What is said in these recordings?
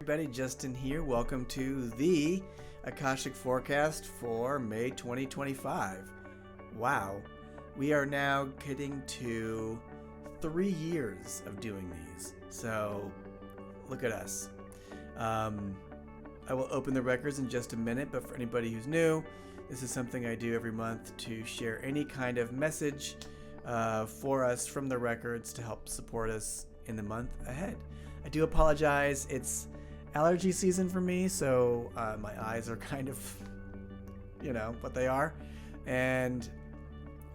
Everybody, Justin here. Welcome to the Akashic forecast for May 2025. Wow, we are now getting to 3 years of doing these. So look at us. I will open the records in just a minute, but for anybody who's new, this is something I do every month to share any kind of message for us from the records to help support us in the month ahead. I do apologize. It's allergy season for me, so my eyes are kind of, what they are, and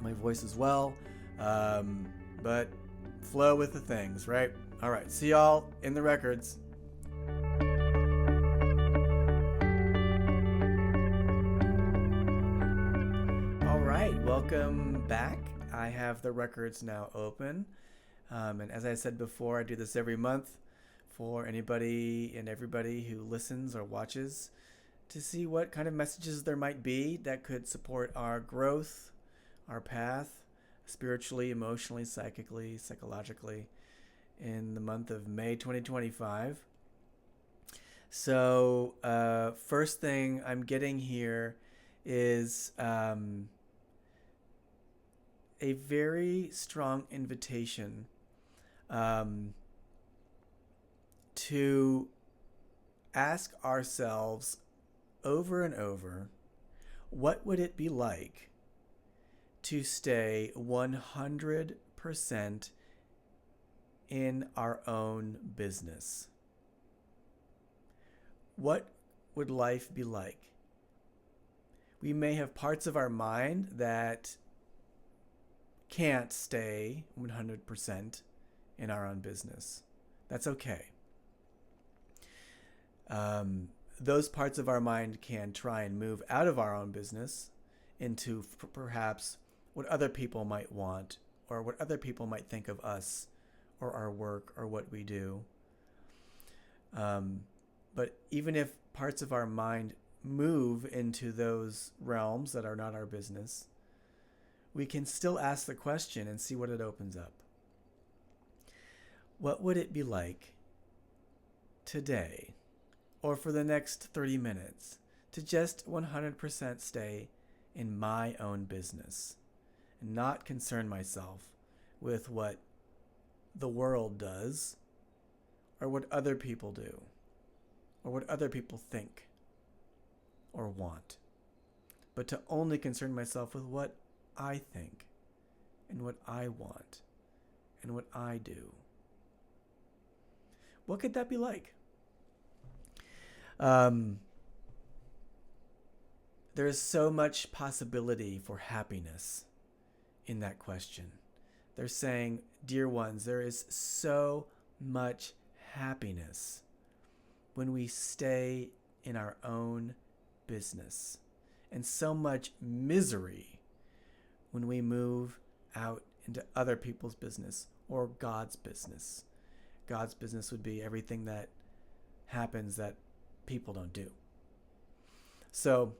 my voice as well. But flow with the things, right? All right, see y'all in the records. All right, welcome back. I have the records now open, and as I said before, I do this every month for anybody and everybody who listens or watches to see what kind of messages there might be that could support our growth, our path, spiritually, emotionally, psychically, psychologically, in the month of May 2025. So first thing I'm getting here is a very strong invitation to ask ourselves over and over, what would it be like to stay 100% in our own business? What would life be like? We may have parts of our mind that can't stay 100% in our own business. That's okay. Those parts of our mind can try and move out of our own business into perhaps what other people might want, or what other people might think of us or our work or what we do. But even if parts of our mind move into those realms that are not our business, we can still ask the question and see what it opens up. What would it be like today, or for the next 30 minutes, to just 100% stay in my own business and not concern myself with what the world does, or what other people do, or what other people think or want, but to only concern myself with what I think and what I want and what I do? What could that be like? There is so much possibility for happiness in that question. They're saying, dear ones, there is so much happiness when we stay in our own business, and so much misery when we move out into other people's business or God's business. God's business would be everything that happens that people don't do. So,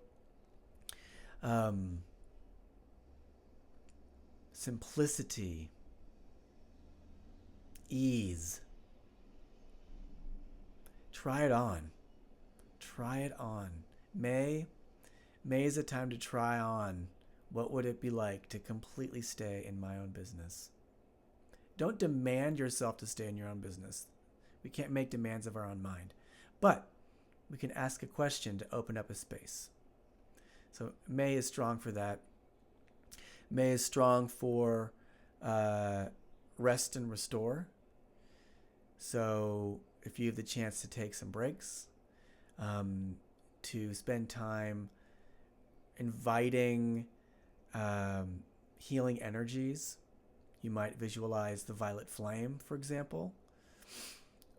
simplicity, ease. Try it on. Try it on. May is a time to try on what would it be like to completely stay in my own business. Don't demand yourself to stay in your own business. We can't make demands of our own mind. But we can ask a question to open up a space. So May is strong for that. May is strong for rest and restore. So if you have the chance to take some breaks, to spend time inviting healing energies, you might visualize the violet flame, for example.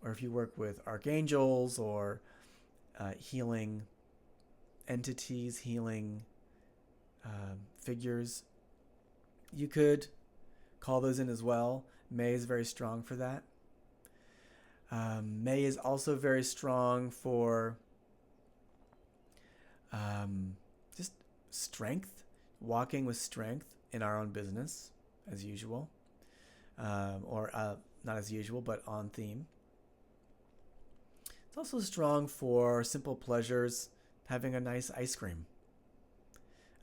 Or if you work with archangels or healing entities, healing figures, you could call those in as well. May is very strong for that. May is also very strong for just strength, walking with strength in our own business, as usual. Or not as usual, but on theme. It's also strong for simple pleasures, having a nice ice cream,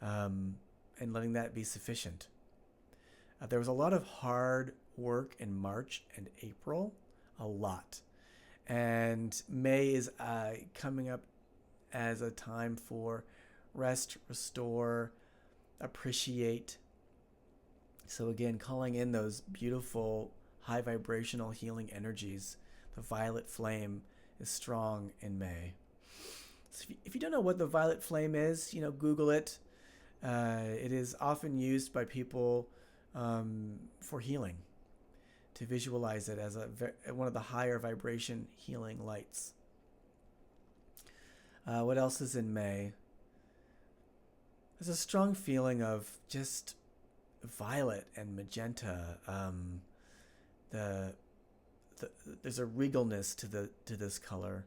and letting that be sufficient. There was a lot of hard work in March and April, a lot. And May is coming up as a time for rest, restore, appreciate. So, again, calling in those beautiful, high vibrational healing energies. The violet flame is strong in May. So if you don't know what the violet flame is, Google it. It is often used by people for healing, to visualize it as one of the higher vibration healing lights. What else is in May? There's a strong feeling of just violet and magenta. There's a regalness to this color.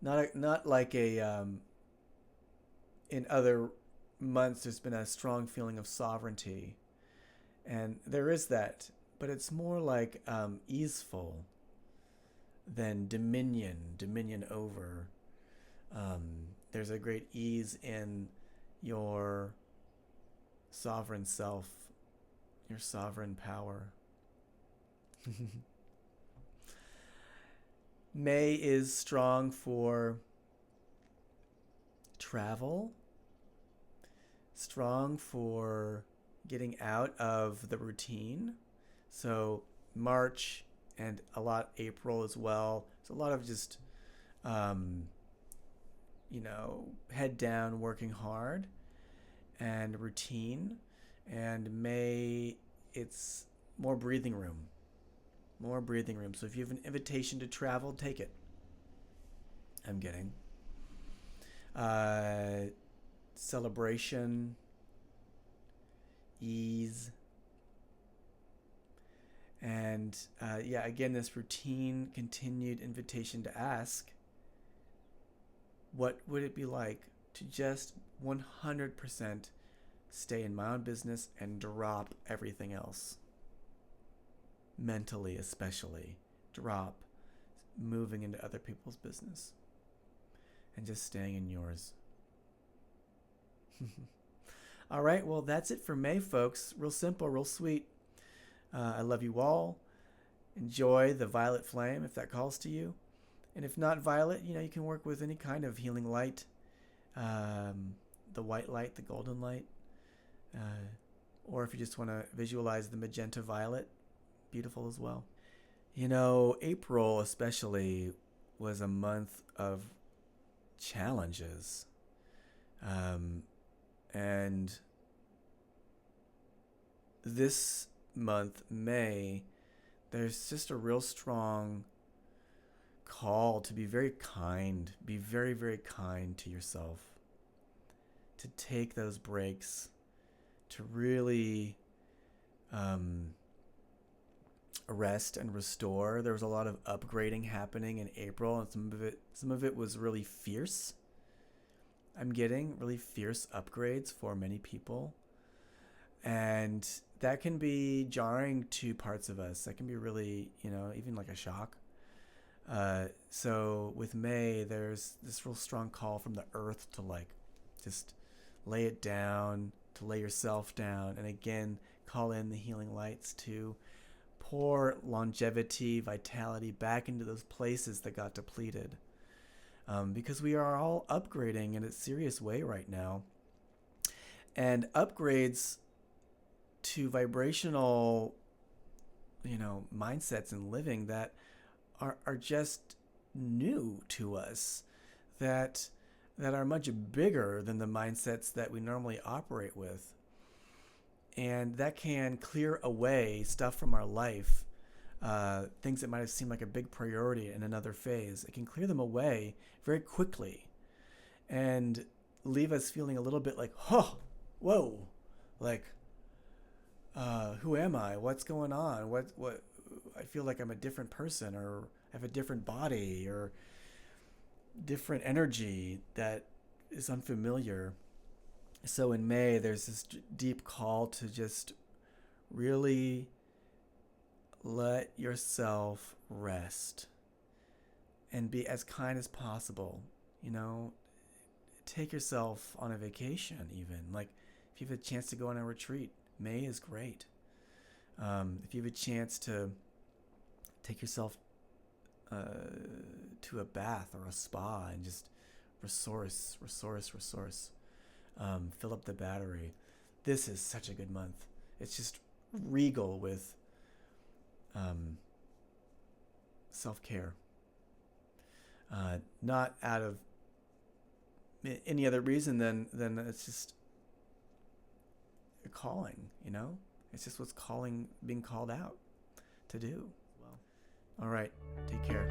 Not like in other months there's been a strong feeling of sovereignty, and there is that, but it's more like easeful than dominion over. There's a great ease in your sovereign self, your sovereign power. May is strong for travel, strong for getting out of the routine. So March and a lot April as well. It's a lot of just, head down, working hard, and routine. And May, it's more breathing room. More breathing room. So if you have an invitation to travel, take it. I'm getting. Celebration, ease, and again, this routine, continued invitation to ask, what would it be like to just 100% stay in my own business and drop everything else? Mentally, especially, drop moving into other people's business and just staying in yours. All right, well, that's it for May, folks. Real simple, real sweet. I love you all. Enjoy the violet flame if that calls to you. And if not violet, you can work with any kind of healing light. The white light, the golden light. Or if you just want to visualize the magenta violet, beautiful as well. April especially was a month of challenges. And this month, May, there's just a real strong call to be very kind, be very, very kind to yourself, to take those breaks, to really rest and restore. There was a lot of upgrading happening in April, and some of it was really fierce. I'm getting really fierce upgrades for many people, and that can be jarring to parts of us. That can be really, even like a shock. So with May, there's this real strong call from the earth to just lay it down, to lay yourself down, and again, call in the healing lights to pour longevity, vitality back into those places that got depleted. Because we are all upgrading in a serious way right now. And upgrades to vibrational, mindsets and living that are just new to us, that are much bigger than the mindsets that we normally operate with. And that can clear away stuff from our life, things that might have seemed like a big priority in another phase. It can clear them away very quickly and leave us feeling a little bit like, whoa, like, who am I? What's going on? What? I feel like I'm a different person, or I have a different body, or different energy that is unfamiliar. So in May, there's this deep call to just really let yourself rest and be as kind as possible. You know, take yourself on a vacation, even. Like, if you have a chance to go on a retreat, May is great. If you have a chance to take yourself to a bath or a spa and just resource. Fill up the battery. This is such a good month. It's just regal with self-care. Not out of any other reason than it's just a calling, you know? It's just what's being called out to do. Well, all right. Take care.